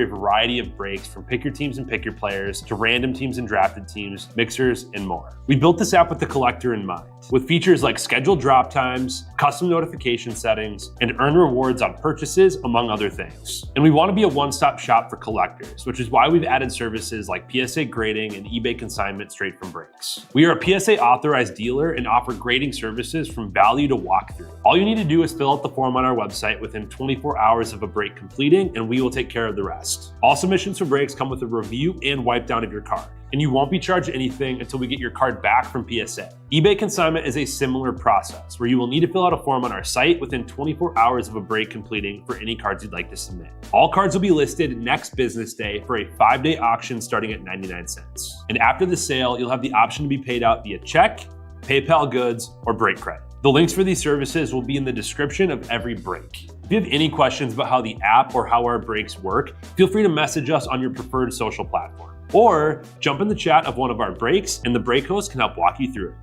a variety of breaks from pick your teams and pick your players to random teams and drafted teams, mixers, and more. We built this app with the collector in mind, with features like scheduled drop times, custom notification settings, and earn rewards on purchases, among other things. And we want to be a one-stop shop for collectors, which is why we've added services like PSA grading and eBay consignment straight from breaks. We are a PSA authorized dealer and offer grading services from value to walkthrough. All you need to do is fill out the form on our website within 24 hours of a break completing, and we will take care of the rest. All submissions for breaks come with a review and wipe down of your card, and you won't be charged anything until we get your card back from PSA. eBay consignment is a similar process where you will need to fill out a form on our site within 24 hours of a break completing for any cards you'd like to submit. All cards will be listed next business day for a 5-day auction starting at 99 cents. And after the sale, you'll have the option to be paid out via check, PayPal goods, or break credit. The links for these services will be in the description of every break. If you have any questions about how the app or how our breaks work, feel free to message us on your preferred social platform. Or jump in the chat of one of our breaks and the break host can help walk you through it.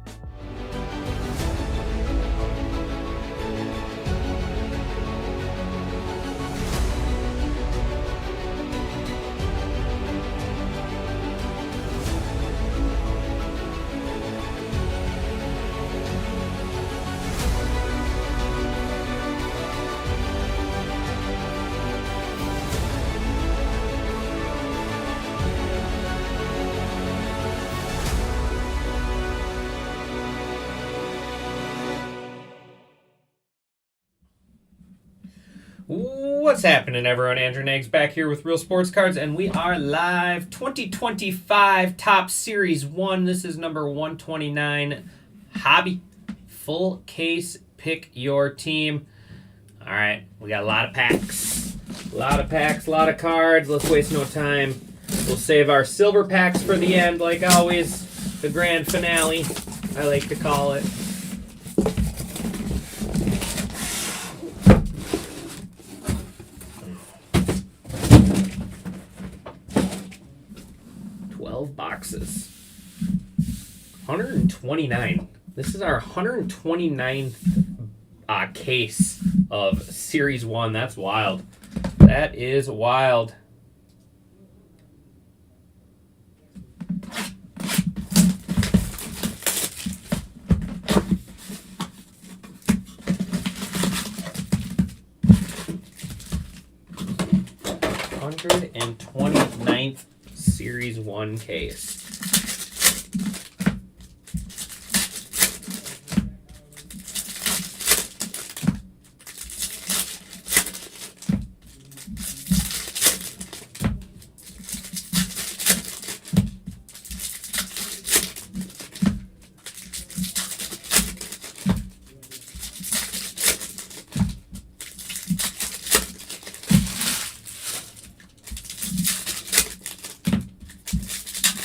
What's happening, everyone? Andrew Nags back here with Real Sports Cards, and we are live. 2025 Topps Series 1. This is number 129. Hobby. Full case. Pick your team. All right, we got a lot of packs. A lot of cards. Let's waste no time. We'll save our silver packs for the end, like always. The grand finale, I like to call it. Boxes. 129. This is our 129th case of Series 1. That's wild. That is wild. $129th Series 1 case.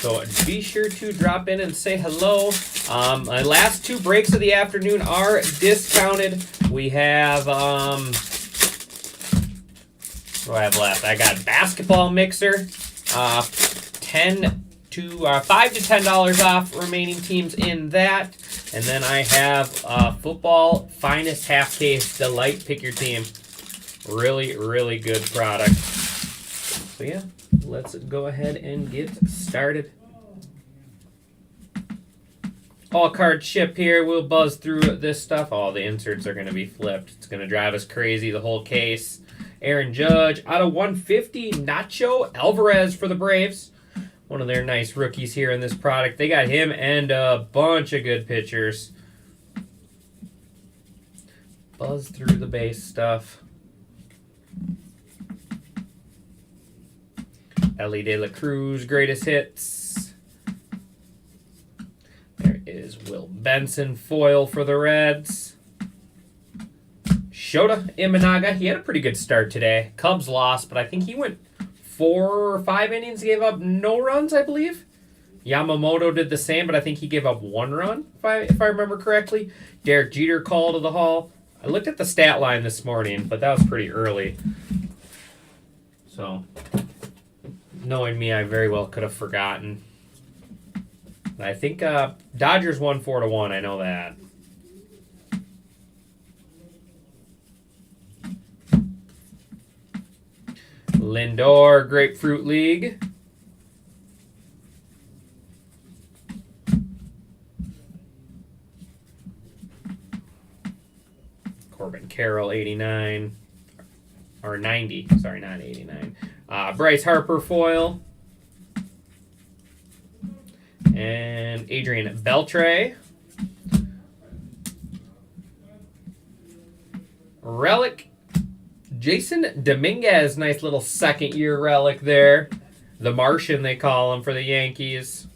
So be sure to drop in and say hello. My last two breaks of the afternoon are discounted. We have, what do I have left? I got basketball mixer, $5 to $10 off remaining teams in that. And then I have football finest half case delight. Pick your team. Really, really good product. So yeah, let's go ahead and get started. All card ship here. We'll buzz through this stuff. All the inserts are going to be flipped. It's going to drive us crazy, the whole case. Aaron Judge out of 150. Nacho Alvarez for the Braves. One of their nice rookies here in this product. They got him and a bunch of good pitchers. Buzz through the base stuff. Ellie De La Cruz, greatest hits. There is Will Benson, foil for the Reds. Shota Imanaga, he had a pretty good start today. Cubs lost, but I think he went 4 or 5 innings, gave up no runs, I believe. Yamamoto did the same, but I think he gave up 1 run, if I remember correctly. Derek Jeter called to the Hall. I looked at the stat line this morning, but that was pretty early. So, knowing me, I very well could have forgotten. I think Dodgers won 4-1. I know that. Lindor, Grapefruit League. Corbin Carroll, 89. Or 90. Sorry, not 89. Bryce Harper foil. And Adrian Beltre. Relic. Jason Dominguez, nice little second-year relic there. The Martian, they call him for the Yankees.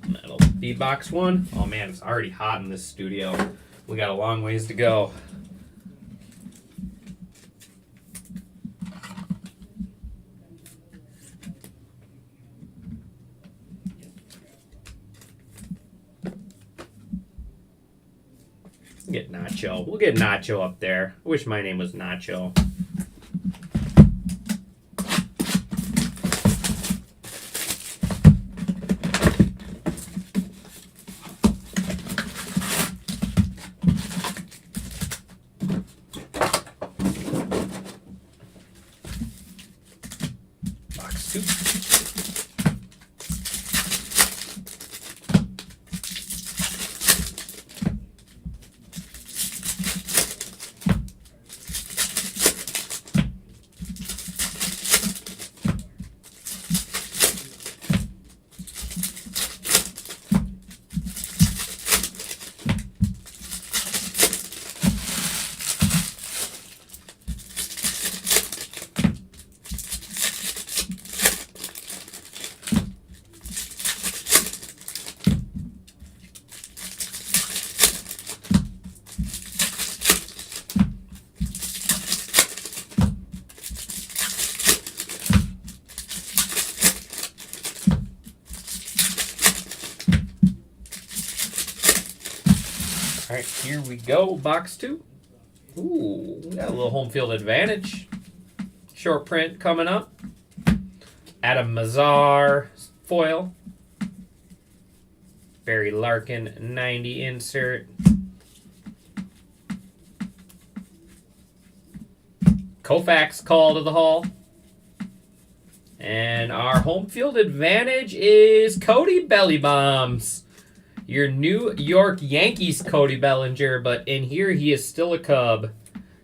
That'll be box one. Oh, man, it's already hot in this studio. We got a long ways to go. Get Nacho. We'll get Nacho up there. I wish my name was Nacho. Box 2. All right, here we go. Box 2. Ooh, we got a little home field advantage. Short print coming up. Adam Mazar foil. Barry Larkin 90 insert. Koufax call to the hall. And our home field advantage is Cody Bellybombs. Your New York Yankees Cody Bellinger, but in here he is still a Cub.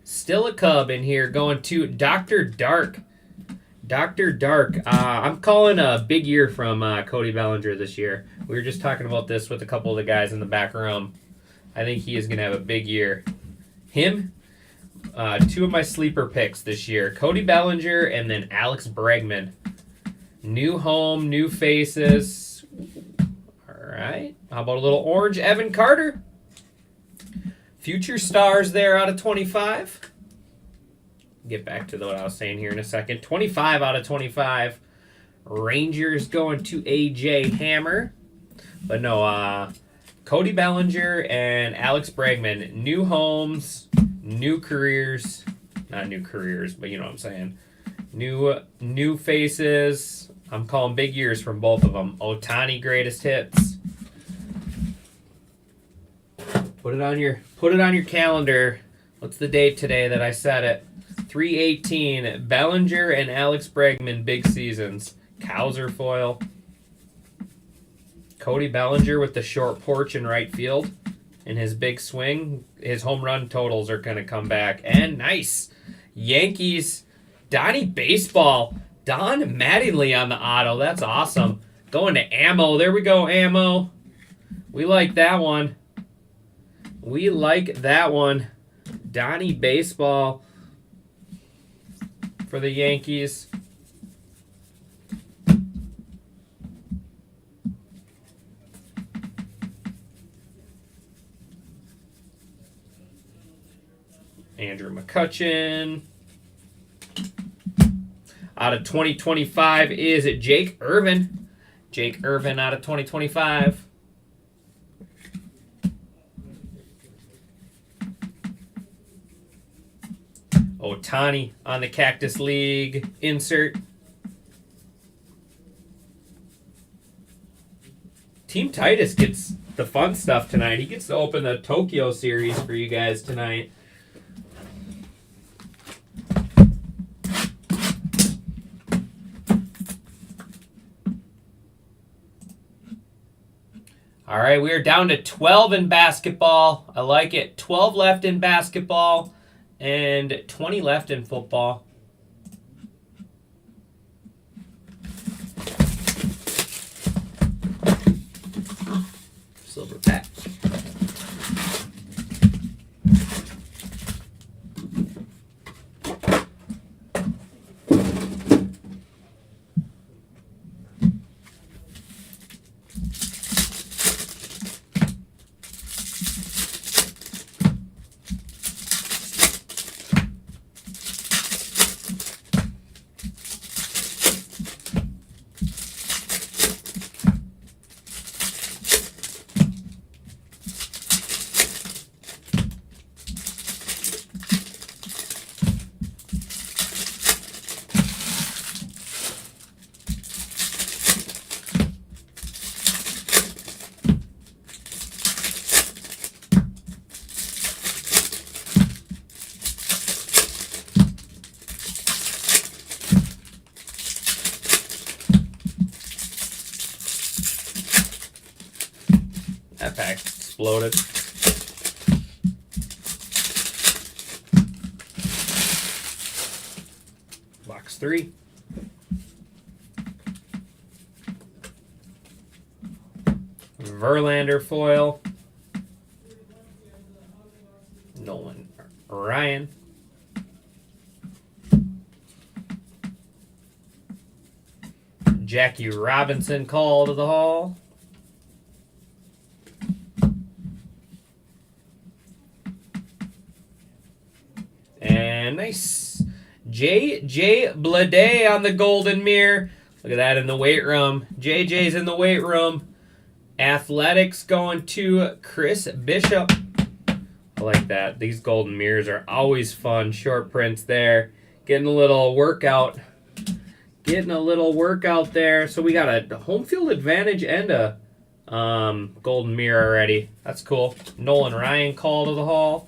Still a Cub in here, going to Dr. Dark. Dr. Dark. I'm calling a big year from Cody Bellinger this year. We were just talking about this with a couple of the guys in the back room. I think he is going to have a big year. Him, 2 of my sleeper picks this year. Cody Bellinger and then Alex Bregman. New home, new faces. All right. How about a little orange Evan Carter? Future stars there out of 25. Get back to what I was saying here in a second. 25 out of 25. Rangers going to AJ Hammer. But no, Cody Bellinger and Alex Bregman. New homes, new careers. Not new careers, but you know what I'm saying. New faces. I'm calling big years from both of them. Ohtani greatest hits. Put it on your calendar. What's the date today that I said it? 3/18. Bellinger and Alex Bregman big seasons. Cowser foil. Cody Bellinger with the short porch in right field and his big swing. His home run totals are going to come back. And nice. Yankees. Donnie Baseball. Don Mattingly on the auto. That's awesome. Going to ammo. There we go, ammo. We like that one. We like that one. Donnie Baseball for the Yankees. Andrew McCutchen. Out of 2025 is Jake Irvin. Jake Irvin out of 2025. Ohtani on the Cactus League insert. Team Titus gets the fun stuff tonight. He gets to open the Tokyo series for you guys tonight. All right, we are down to 12 in basketball. I like it. 12 left in basketball and 20 left in football. Silver pack. That pack exploded. Box 3. Verlander foil. Nolan Ryan. Jackie Robinson call to the hall. And nice. J.J. Bleday on the golden mirror. Look at that in the weight room. JJ's in the weight room. Athletics going to Chris Bishop. I like that. These golden mirrors are always fun. Short prints there. Getting a little workout. Getting a little workout there. So we got a home field advantage and a golden mirror already. That's cool. Nolan Ryan call to the hall.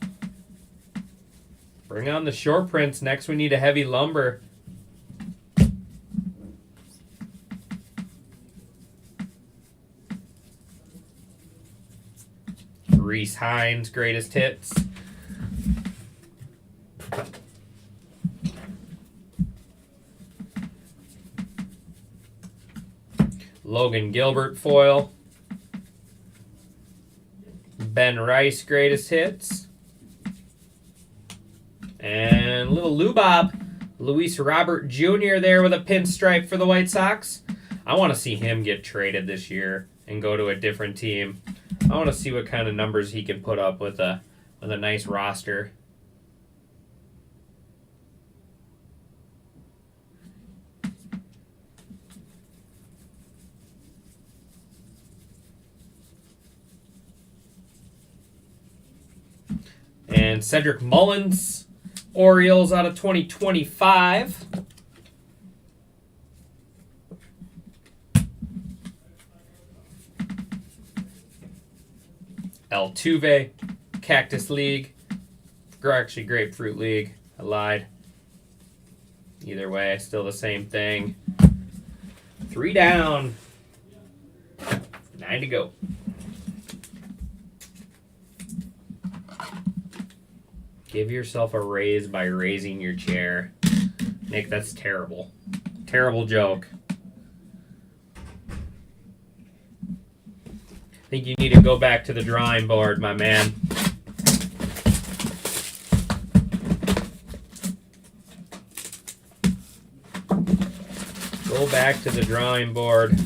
Bring on the short prints. Next we need a heavy lumber. Reese Hines, greatest hits. Logan Gilbert foil. Ben Rice, greatest hits. And little Lubob, Luis Robert Jr. there with a pinstripe for the White Sox. I want to see him get traded this year and go to a different team. I want to see what kind of numbers he can put up with a nice roster. And Cedric Mullins, Orioles out of 2025. Altuve, Cactus League. Actually, Grapefruit League. I lied. Either way, still the same thing. 3 down. 9 to go. Give yourself a raise by raising your chair. Nick, that's terrible. Terrible joke. I think you need to go back to the drawing board, my man. Go back to the drawing board.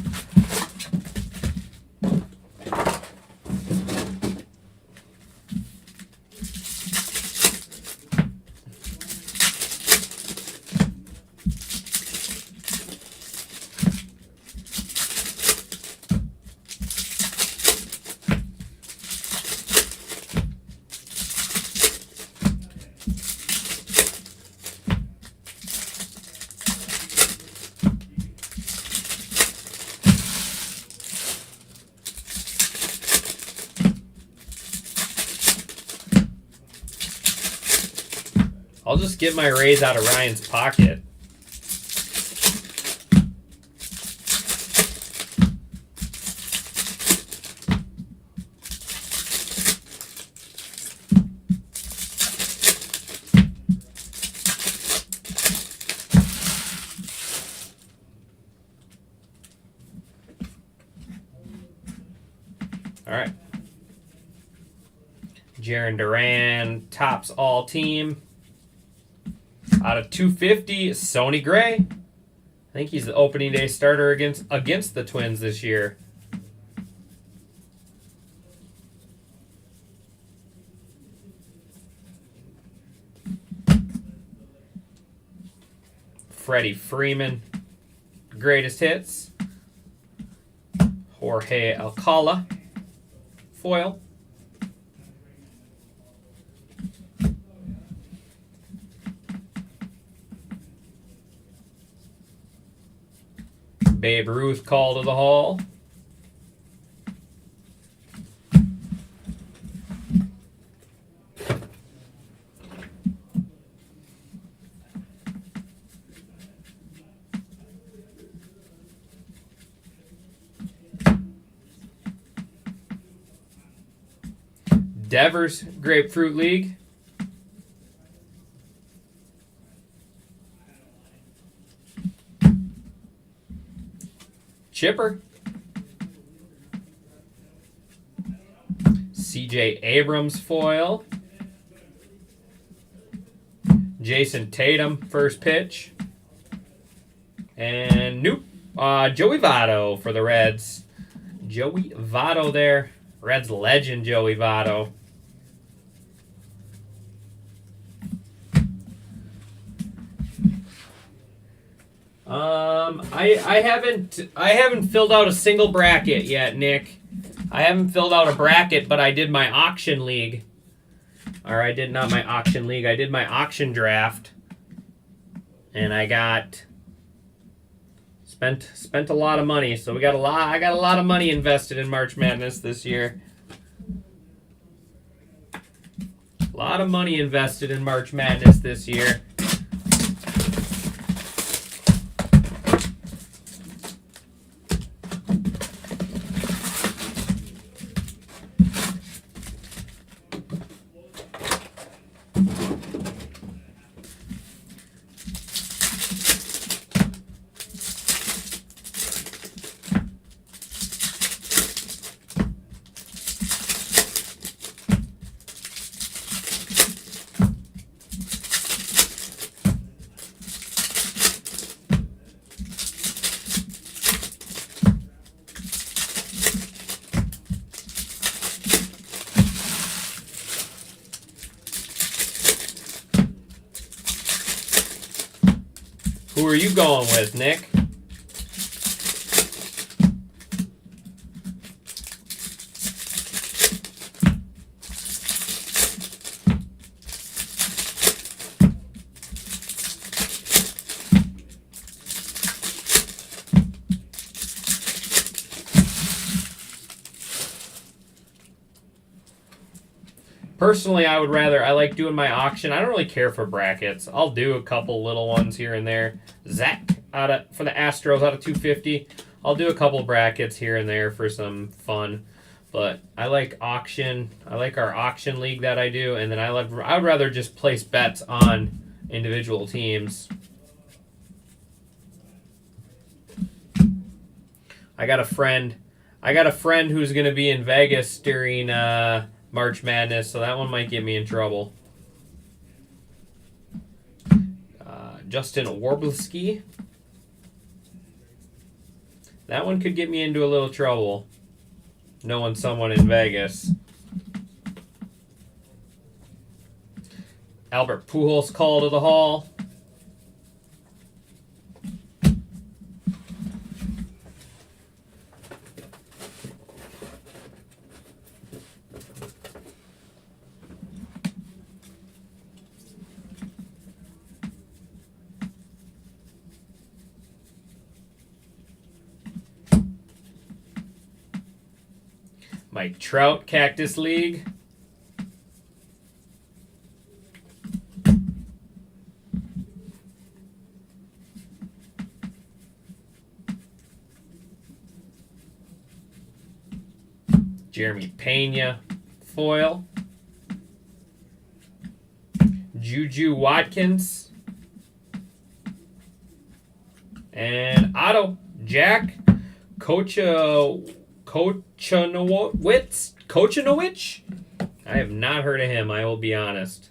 I'll just get my raise out of Ryan's pocket. All right. Jaron Duran tops all team. Out of 250, Sonny Gray. I think he's the opening day starter against the Twins this year. Freddie Freeman, greatest hits. Jorge Alcala, foil. Babe Ruth call to the Hall. Devers Grapefruit League. Chipper. CJ Abrams foil. Jason Tatum first pitch. And nope. Joey Votto for the Reds. Joey Votto there. Reds legend Joey Votto. I haven't filled out a single bracket yet, Nick. I haven't filled out a bracket, but I did my auction league. Or I did not my auction league. I did my auction draft. And I got spent a lot of money. So I got a lot of money invested in March Madness this year. A lot of money invested in March Madness this year. Who are you going with, Nick? Personally, I like doing my auction. I don't really care for brackets. I'll do a couple little ones here and there. Zach for the Astros out of 250. I'll do a couple brackets here and there for some fun. But I like auction. I like our auction league that I do, and then I would rather just place bets on individual teams. I got a friend who's going to be in Vegas during March Madness, so that one might get me in trouble. Justin Warbleski. That one could get me into a little trouble, knowing someone in Vegas. Albert Pujols call to the Hall. Mike Trout, Cactus League. Jeremy Pena, foil. Juju Watkins. And auto, Jack Kochanowicz? Kochanowicz? I have not heard of him, I will be honest.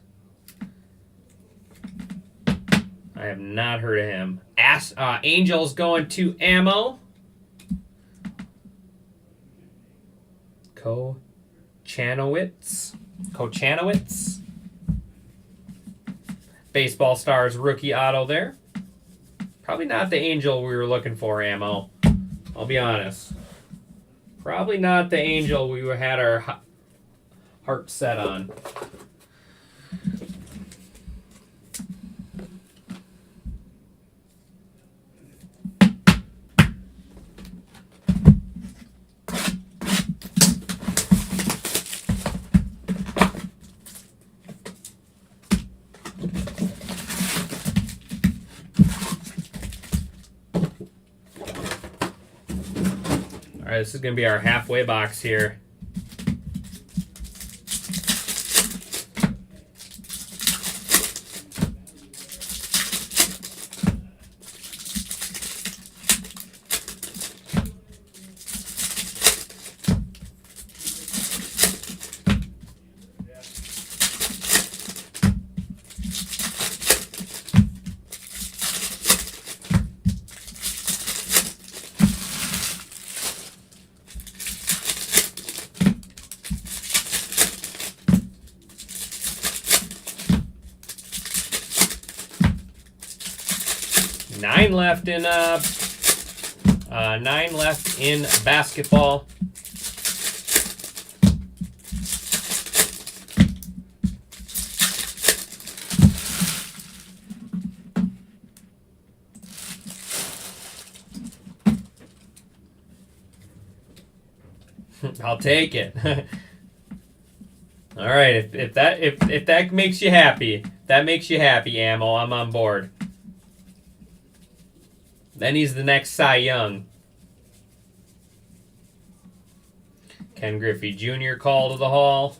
I have not heard of him. Angels going to ammo. Kochanowicz. Baseball Stars rookie auto there. Probably not the Angel we were looking for, ammo. I'll be honest. Probably not the Angel we had our heart set on. All right, this is going to be our halfway box here. Nine left in basketball. I'll take it. All right, if that makes you happy, Ammo, I'm on board. Then he's the next Cy Young. Ken Griffey Jr. call to the Hall.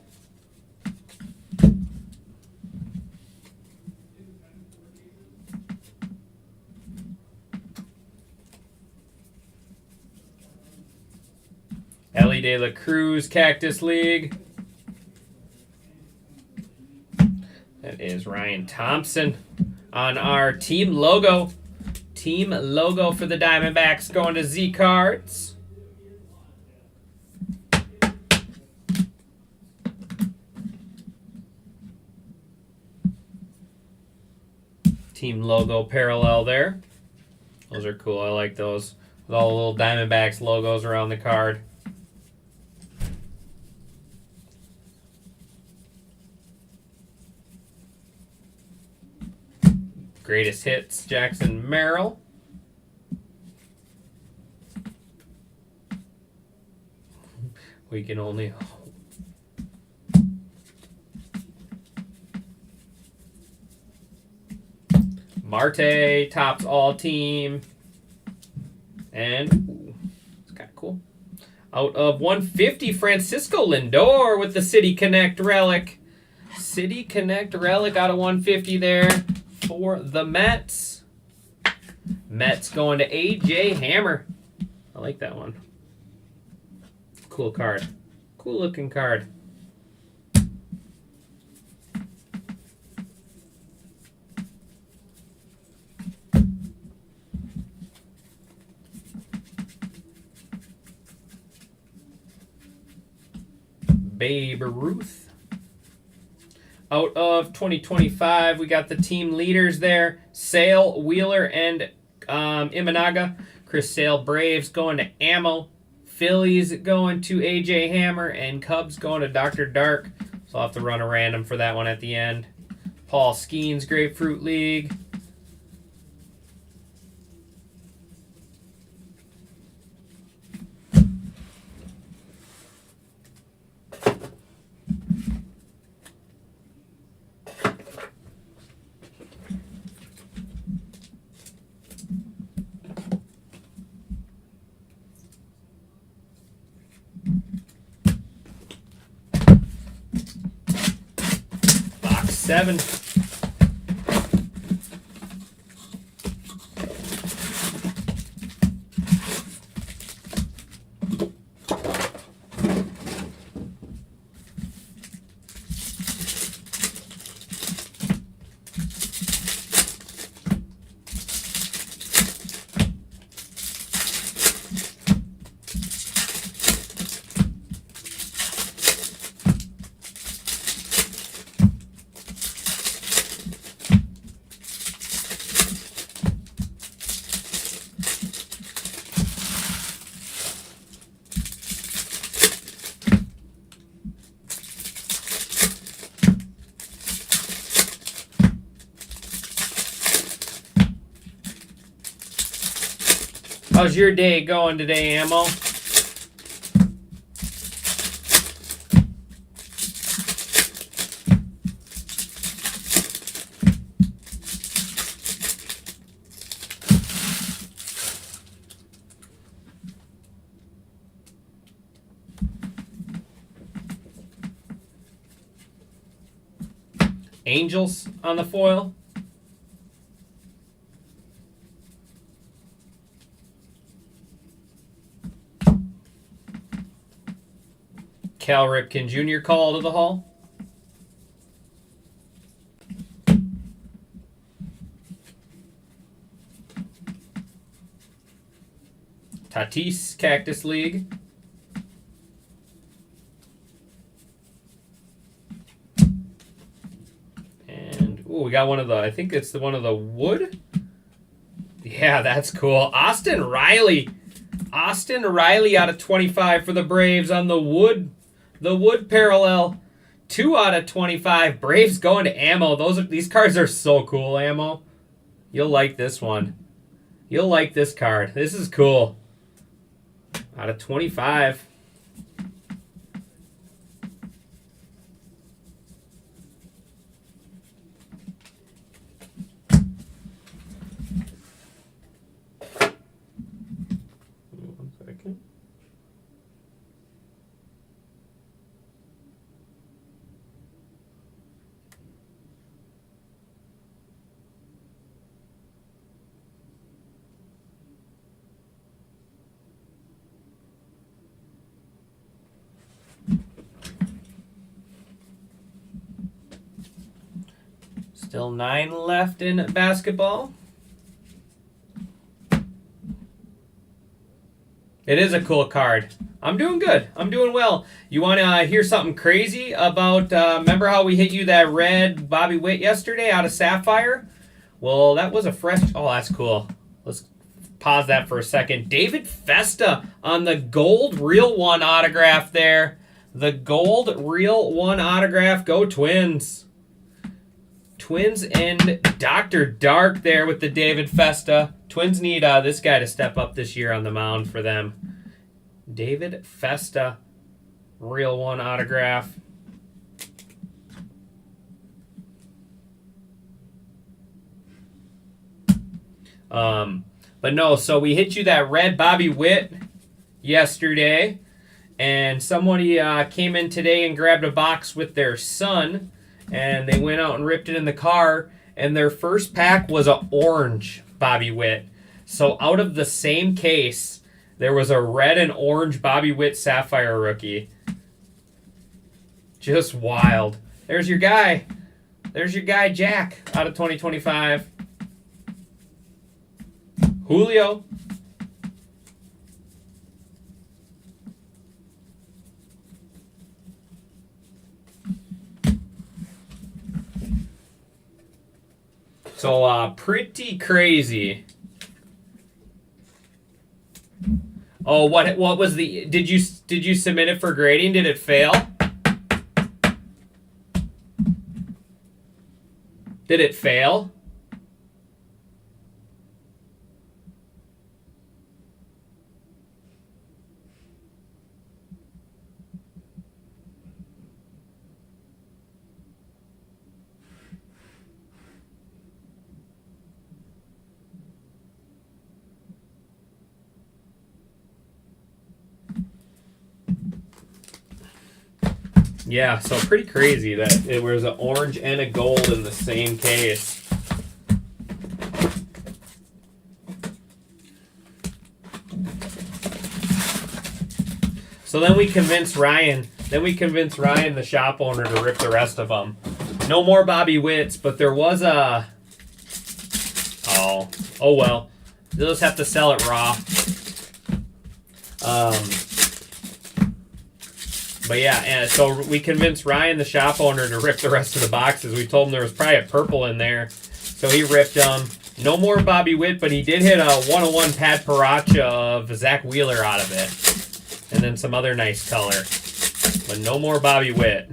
Ellie De La Cruz Cactus League. That is Ryan Thompson on our team logo. Team logo for the Diamondbacks going to Z Cards. Team logo parallel there. Those are cool. I like those. With all the little Diamondbacks logos around the card. Greatest hits, Jackson Merrill. We can only hope. Marte tops all team. And ooh, it's kind of cool. Out of 150, Francisco Lindor with the City Connect relic. City Connect relic out of 150 there. For the Mets. Mets going to A.J. Hammer. I like that one. Cool card. Cool looking card. Babe Ruth. Out of 2025, we got the team leaders there. Sale, Wheeler, and Imanaga. Chris Sale, Braves going to Ammo. Phillies going to A.J. Hammer. And Cubs going to Dr. Dark. So I'll have to run a random for that one at the end. Paul Skeens, Grapefruit League. Box 7. How's your day going today, Ammo? Angels on the foil. Cal Ripken Jr. call to the Hall. Tatis Cactus League. And we got one of the, I think it's one of the wood. Yeah, that's cool. Austin Riley out of 25 for the Braves on the wood. The wood parallel, 2 out of 25. Braves going to Ammo. These cards are so cool, Ammo. You'll like this one. You'll like this card. This is cool. Out of 25. One second. Still 9 left in basketball. It is a cool card. I'm doing good. I'm doing well. You want to hear something crazy about, remember how we hit you that red Bobby Witt yesterday out of Sapphire? Well, that was a fresh, oh, that's cool. Let's pause that for a second. David Festa on the gold Real One autograph there. The gold Real One autograph. Go Twins. Twins and Dr. Dark there with the David Festa. Twins need this guy to step up this year on the mound for them. David Festa, Real One autograph. But no, so we hit you that red Bobby Witt yesterday, and somebody came in today and grabbed a box with their son, and they went out and ripped it in the car, and their first pack was an orange Bobby Witt. So out of the same case, there was a red and orange Bobby Witt Sapphire rookie. Just wild. There's your guy. There's your guy, Jack, out of 2025. Julio. So, pretty crazy. Oh, what was the? Did you submit it for grading? Did it fail? Did it fail? Yeah, so pretty crazy that it was an orange and a gold in the same case. So then we convinced Ryan, the shop owner, to rip the rest of them. No more Bobby Witts, but there was a... Oh well. They'll just have to sell it raw. But yeah, and so we convinced Ryan, the shop owner, to rip the rest of the boxes. We told him there was probably a purple in there, so he ripped them. No more Bobby Witt, but he did hit a 101 Pat Paracha of Zach Wheeler out of it. And then some other nice color. But no more Bobby Witt.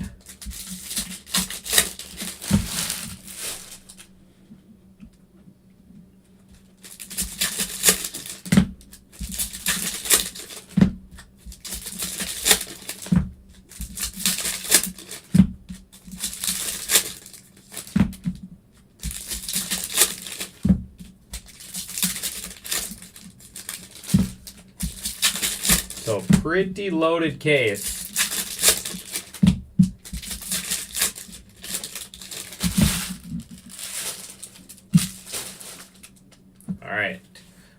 So pretty loaded case. All right,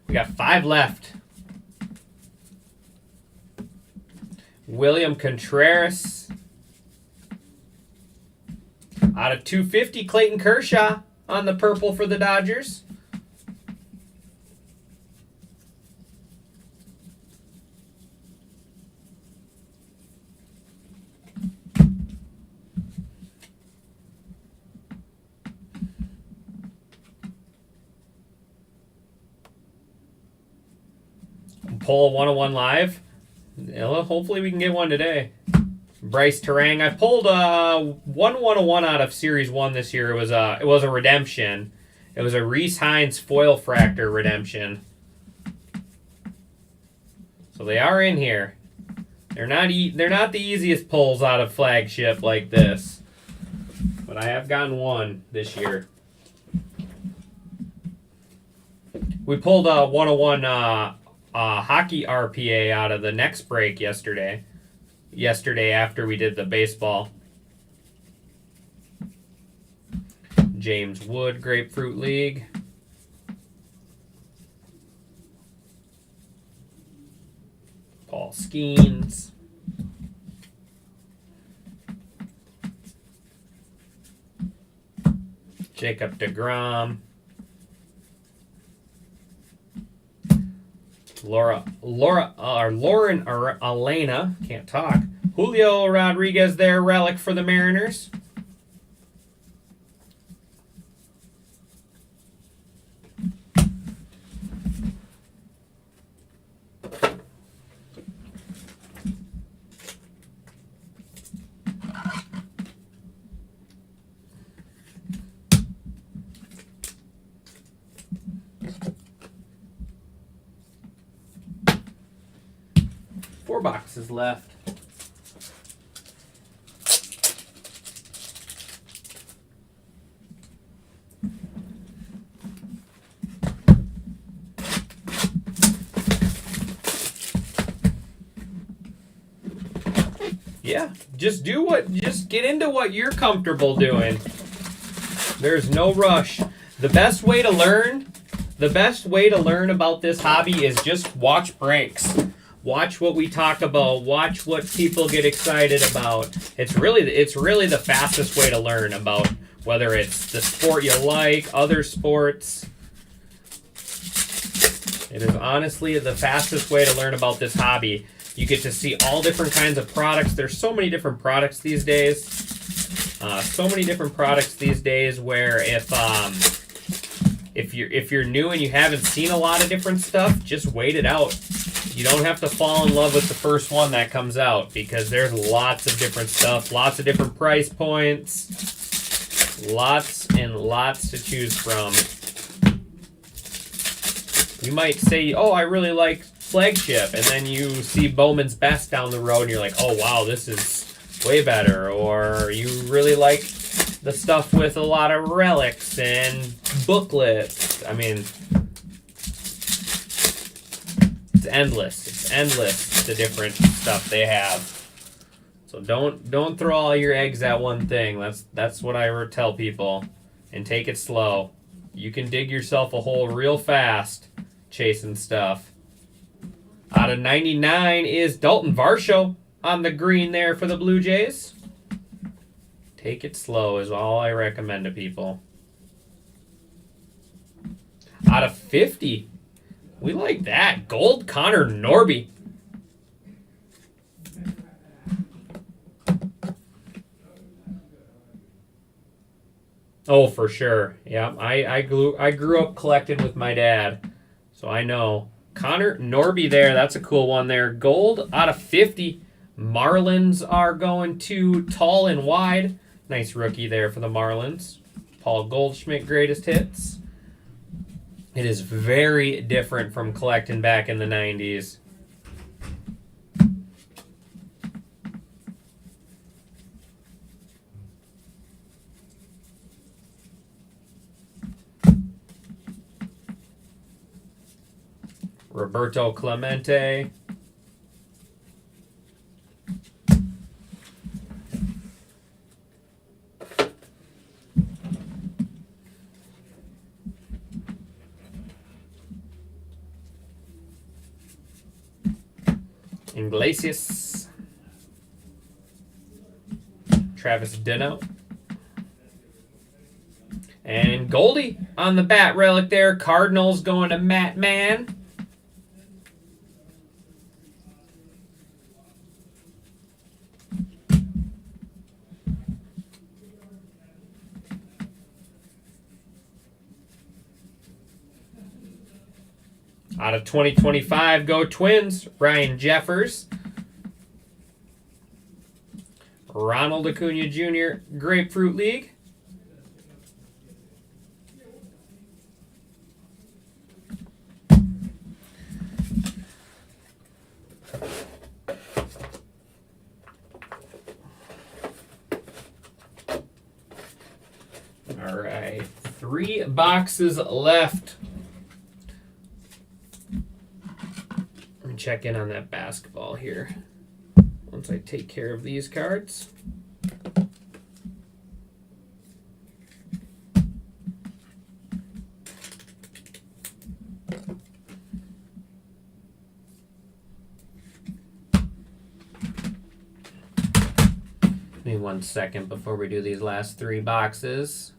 we got 5 left. William Contreras. Out of 250, Clayton Kershaw on the purple for the Dodgers. Pull 101 live. Well, hopefully we can get one today. Bryce Terang. I pulled 101 out of Series 1 this year. It was a redemption. It was a Rhys Hines foil fractor redemption. So they are in here. They're not the easiest pulls out of flagship like this. But I have gotten one this year. We pulled a 101 hockey RPA out of the next break yesterday after we did the baseball. James Wood, Grapefruit League. Paul Skeens. Jacob deGrom. Lauren Elena, can't talk. Julio Rodriguez there, relic for the Mariners. Four boxes left. Yeah, just get into what you're comfortable doing. There's no rush. The best way to learn about this hobby is just watch breaks. Watch what we talk about. Watch what people get excited about. It's really the fastest way to learn about whether it's the sport you like, other sports. It is honestly the fastest way to learn about this hobby. You get to see all different kinds of products. There's so many different products these days. Where if you're new and you haven't seen a lot of different stuff, just wait it out. You don't have to fall in love with the first one that comes out because there's lots of different stuff, lots of different price points, lots and lots to choose from. You might say, oh, I really like flagship, and then you see Bowman's Best down the road and you're like, oh wow, this is way better. Or you really like the stuff with a lot of relics and booklets. I mean, it's endless the different stuff they have. So don't throw all your eggs at one thing. That's what I tell people. And take it slow. You can dig yourself a hole real fast chasing stuff. Out of 99 is Dalton Varsho on the green there for the Blue Jays. Take it slow is all I recommend to people. Out of 50, we like that. Gold Connor Norby. Oh, for sure. Yeah, I grew up collecting with my dad, so I know. Connor Norby there, that's a cool one there. Gold out of 50. Marlins are going to Tall and Wide. Nice rookie there for the Marlins. Paul Goldschmidt, greatest hits. It is very different from collecting back in the 90s. Roberto Clemente. Iglesias. Travis Dino. And Goldie on the bat relic there. Cardinals going to Matt Mann. Out of 2025, go Twins. Ryan Jeffers. Ronald Acuna Jr., Grapefruit League. All right, 3 boxes left. Let me check in on that basketball here once I take care of these cards. Give me 1 second before we do these last 3 boxes.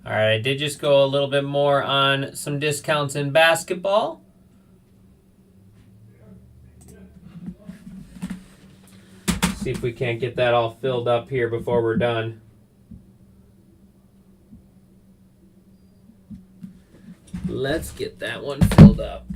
All right, I did just go a little bit more on some discounts in basketball. See if we can't get that all filled up here before we're done. Let's get that one filled up.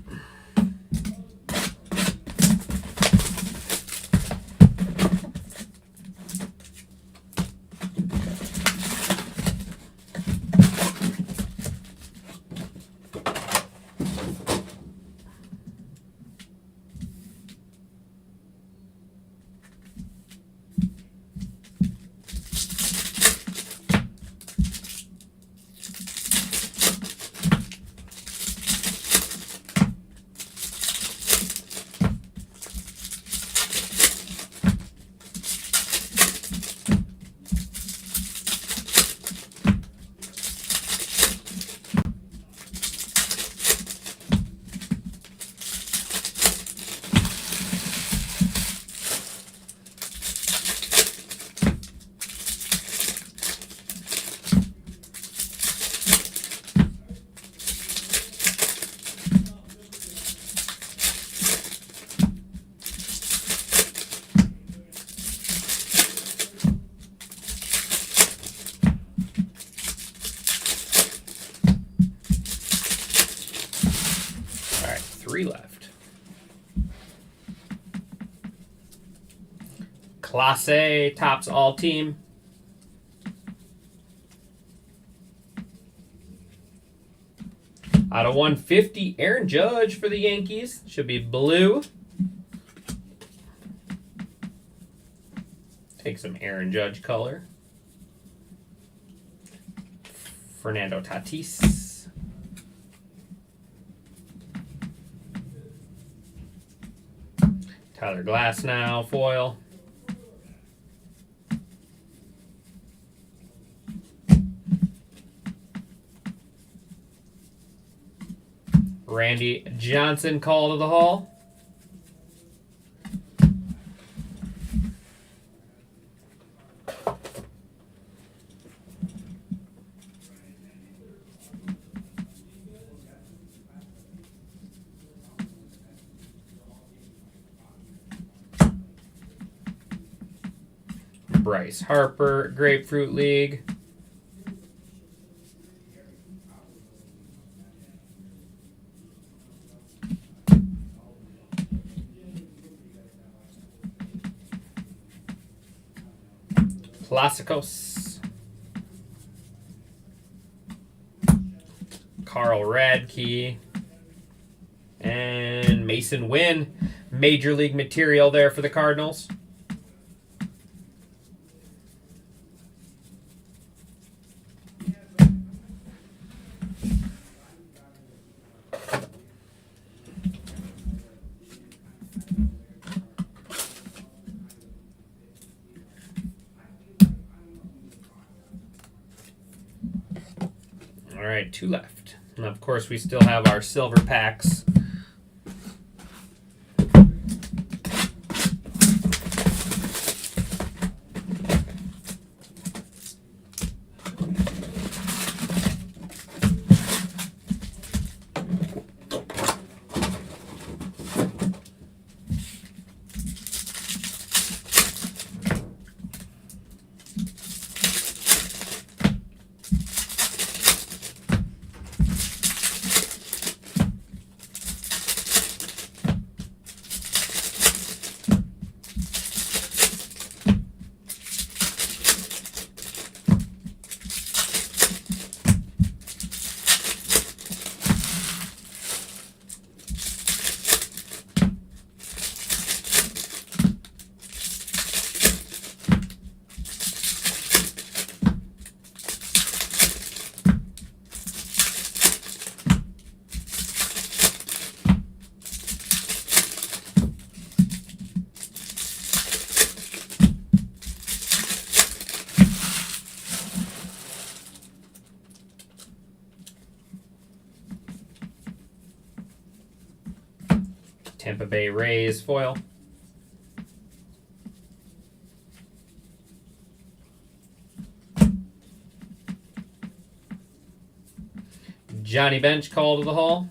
All right, 3 left. Class A tops all team. Out of 150, Aaron Judge for the Yankees. Should be blue. Take some Aaron Judge color. Fernando Tatis. Tyler Glasnow foil. Randy Johnson call to the hall. Bryce Harper, Grapefruit League. Plasicos. Carl Radke. And Mason Wynn. Major League material there for the Cardinals. right, 2 left. And of course, we still have our silver packs. Tampa Bay Rays foil. Johnny Bench call to the Hall.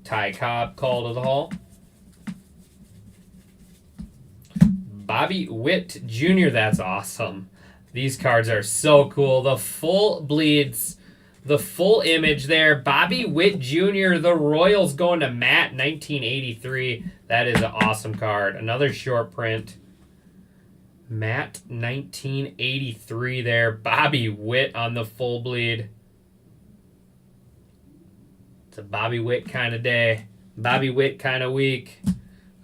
Ty Cobb call to the Hall. Bobby Witt Jr. That's awesome. These cards are so cool. The full bleeds, the full image there. Bobby Witt Jr., the Royals going to Matt 1983. That is an awesome card. Another short print. Matt 1983 there. Bobby Witt on the full bleed. It's a Bobby Witt kind of day. Bobby Witt kind of week.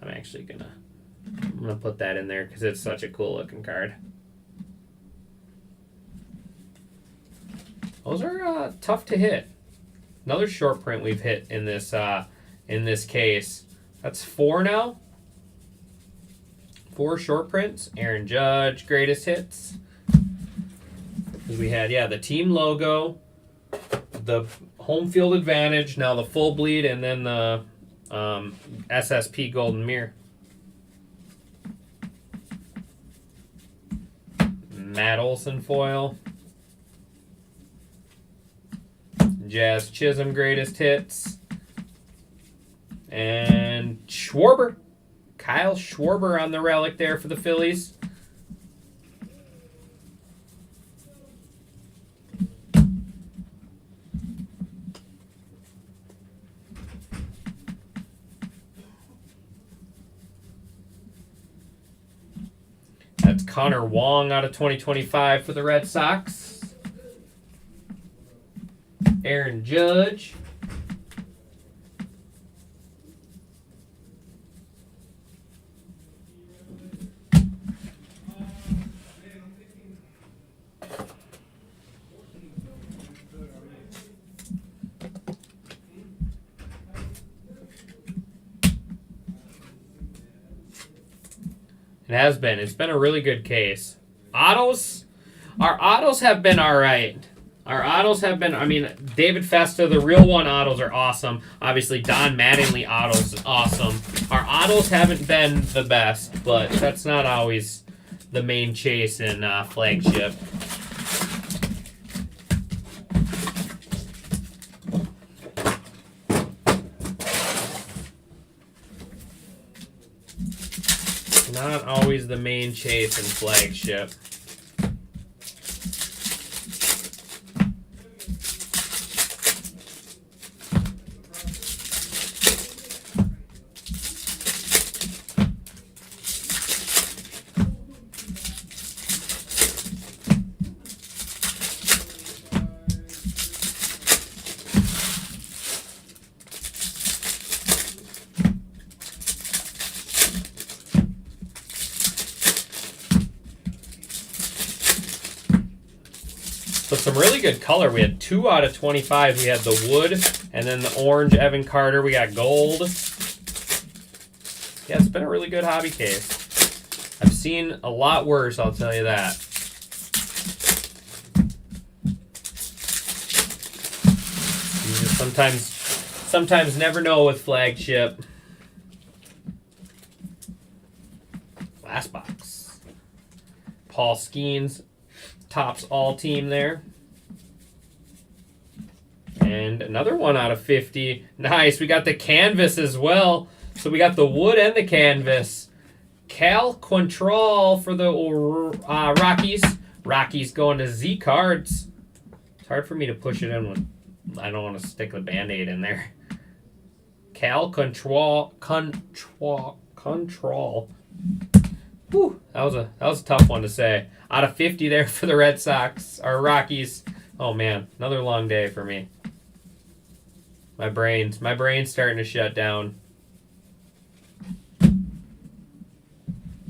I'm gonna put that in there because it's such a cool looking card. Those are tough to hit. Another short print we've hit in this case. That's 4 now. 4 short prints. Aaron Judge, greatest hits. We had, the team logo, the home field advantage, now the full bleed, and then the SSP Golden Mirror. Matt Olson foil. Jazz Chisholm greatest hits. And Schwarber. Kyle Schwarber on the relic there for the Phillies. That's Connor Wong out of 2025 for the Red Sox. Aaron Judge. It has been. It's been a really good case. Autos, our autos have been all right. Our autos have been, David Festa, the real one autos are awesome. Obviously, Don Mattingly autos is awesome. Our autos haven't been the best, but that's not always the main chase in flagship. Not always the main chase in flagship. So some really good color. We had 2 out of 25. We had the wood and then the orange Evan Carter. We got gold. Yeah, it's been a really good hobby case. seen a lot worse, I'll tell you that. You just sometimes never know with flagship. Last box. Paul Skeens tops all team there. And another 1 out of 50. Nice. We got the canvas as well. So we got the wood and the canvas. Cal Quantrill for the Rockies. Rockies going to Z Cards. It's hard for me to push it in when I don't want to stick the Band-Aid in there. Cal Quantrill. Whew, that was a tough one to say. Out of 50 there for the Red Sox or Rockies. Oh man, another long day for me. My brain's starting to shut down.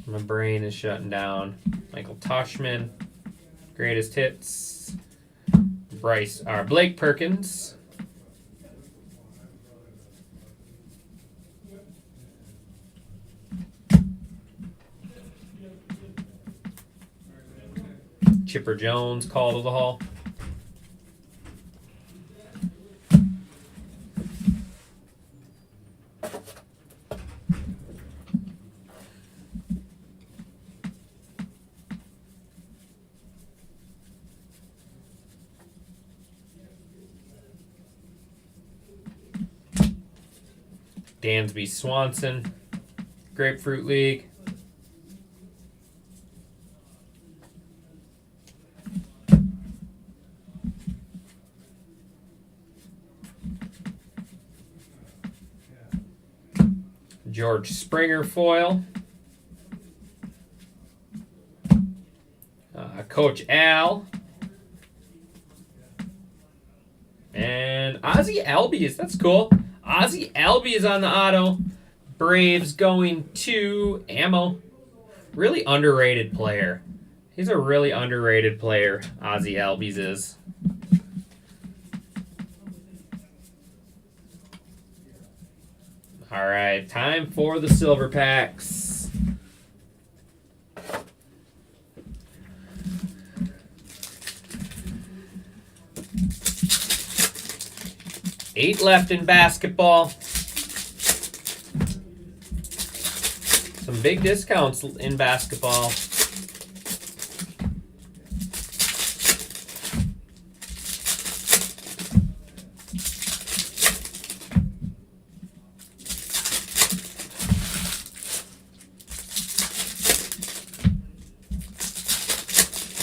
My brain is shutting down. Michael Toshman, greatest hits. Blake Perkins. Chipper Jones, call to the hall. Dansby Swanson, Grapefruit League. George Springer foil. Coach Al. And Ozzie Albies. That's cool. Ozzie Albies on the auto. Braves going to Ammo. Really underrated player. He's a really underrated player, Ozzie Albies is. All right, time for the silver packs. Eight left in basketball. Some big discounts in basketball.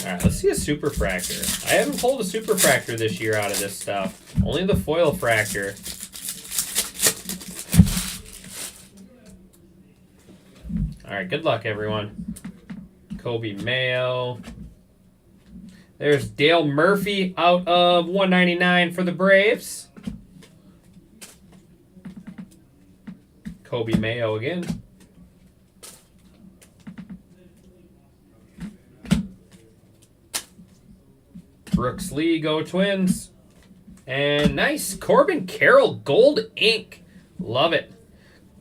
Alright, let's see a superfractor. I haven't pulled a superfractor this year out of this stuff. Only the foil fractor. Alright, good luck everyone. Kobe Mayo. There's Dale Murphy out of 199 for the Braves. Kobe Mayo again. Brooks Lee, go Twins. And nice, Corbin Carroll, gold ink. Love it.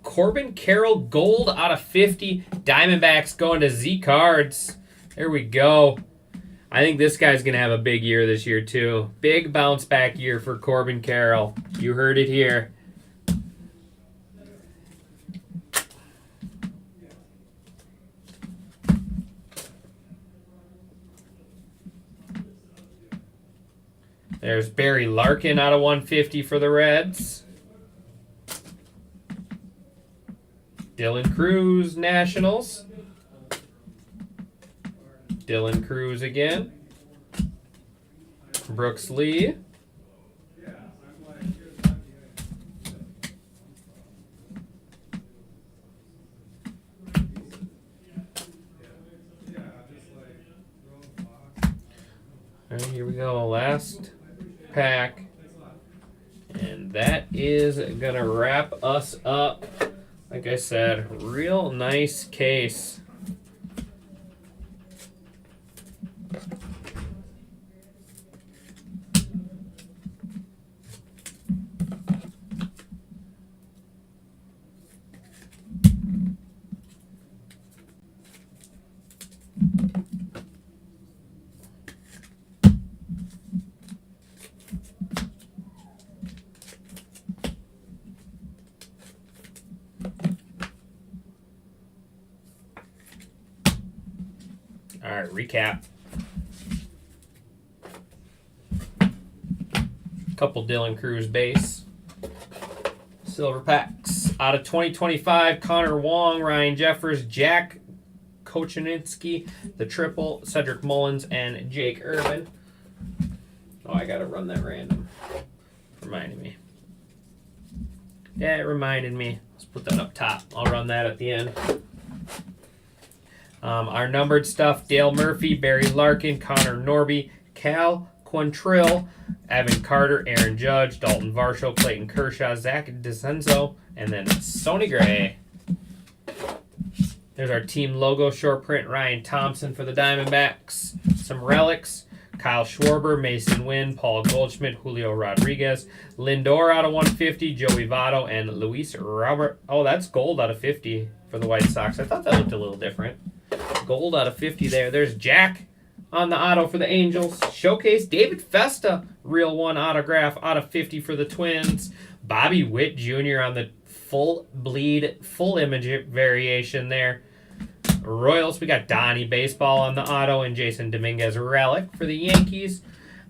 Corbin Carroll, gold out of 50. Diamondbacks going to Z Cards. There we go. I think this guy's going to have a big year this year, too. Big bounce back year for Corbin Carroll. You heard it here. There's Barry Larkin out of 150 for the Reds. Dylan Cruz, Nationals. Dylan Cruz again. Brooks Lee. All right, here we go. Last pack. And that is going to wrap us up. Like I said, real nice case. recap. Couple Dylan Cruz base. Silver packs. Out of 2025, Connor Wong, Ryan Jeffers, Jack Kochaninski, the triple, Cedric Mullins, and Jake Urban. Oh, I gotta run that random. Reminded me. Yeah, it reminded me. Let's put that up top. I'll run that at the end. Our numbered stuff, Dale Murphy, Barry Larkin, Connor Norby, Cal Quantrill, Evan Carter, Aaron Judge, Dalton Varsho, Clayton Kershaw, Zach DeCenzo, and then Sonny Gray. There's our team logo, short print, Ryan Thompson for the Diamondbacks. Some relics, Kyle Schwarber, Mason Wynn, Paul Goldschmidt, Julio Rodriguez, Lindor out of 150, Joey Votto, and Luis Robert. Oh, that's gold out of 50 for the White Sox. I thought that looked a little different. Gold out of 50 there. There's Jack on the auto for the Angels. Showcase David Festa, real one autograph out of 50 for the Twins. Bobby Witt Jr. on the full bleed, full image variation there. Royals, we got Donnie Baseball on the auto and Jason Dominguez relic for the Yankees.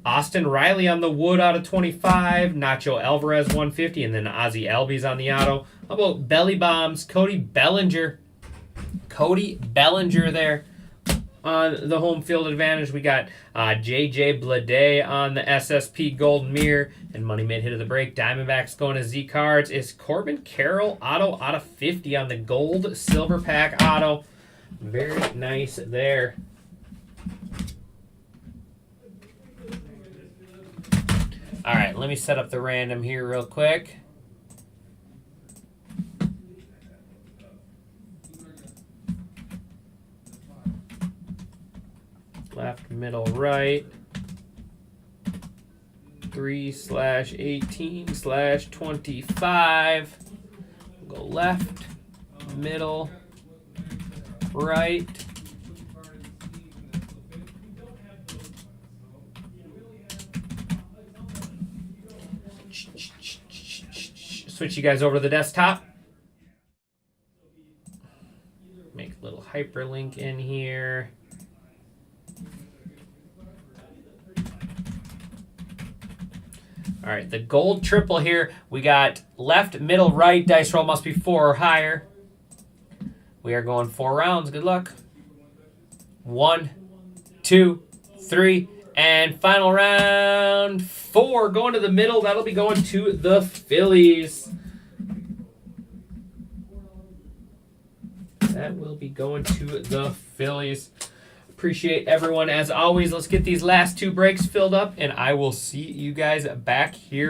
Austin Riley on the wood out of 25. Nacho Alvarez 150, and then Ozzie Albies on the auto. How about Belly Bombs? Cody Bellinger there on the home field advantage. We got J.J. Bleday on the SSP Golden Mirror. And Money Mid hit of the break. Diamondbacks going to Z Cards. Is Corbin Carroll auto out of 50 on the gold silver pack auto. Very nice there. All right, let me set up the random here real quick. Left, middle, right. 3/18/25. Go left, middle, right. Switch you guys over to the desktop. Make a little hyperlink in here. All right, the gold triple here. We got left, middle, right. Dice roll must be 4 or higher. We are going 4 rounds. Good luck. 1, 2, 3, and final round 4. Going to the middle. That'll be going to the Phillies. That will be going to the Phillies. Appreciate everyone as always. Let's get these last 2 breaks filled up, and I will see you guys back here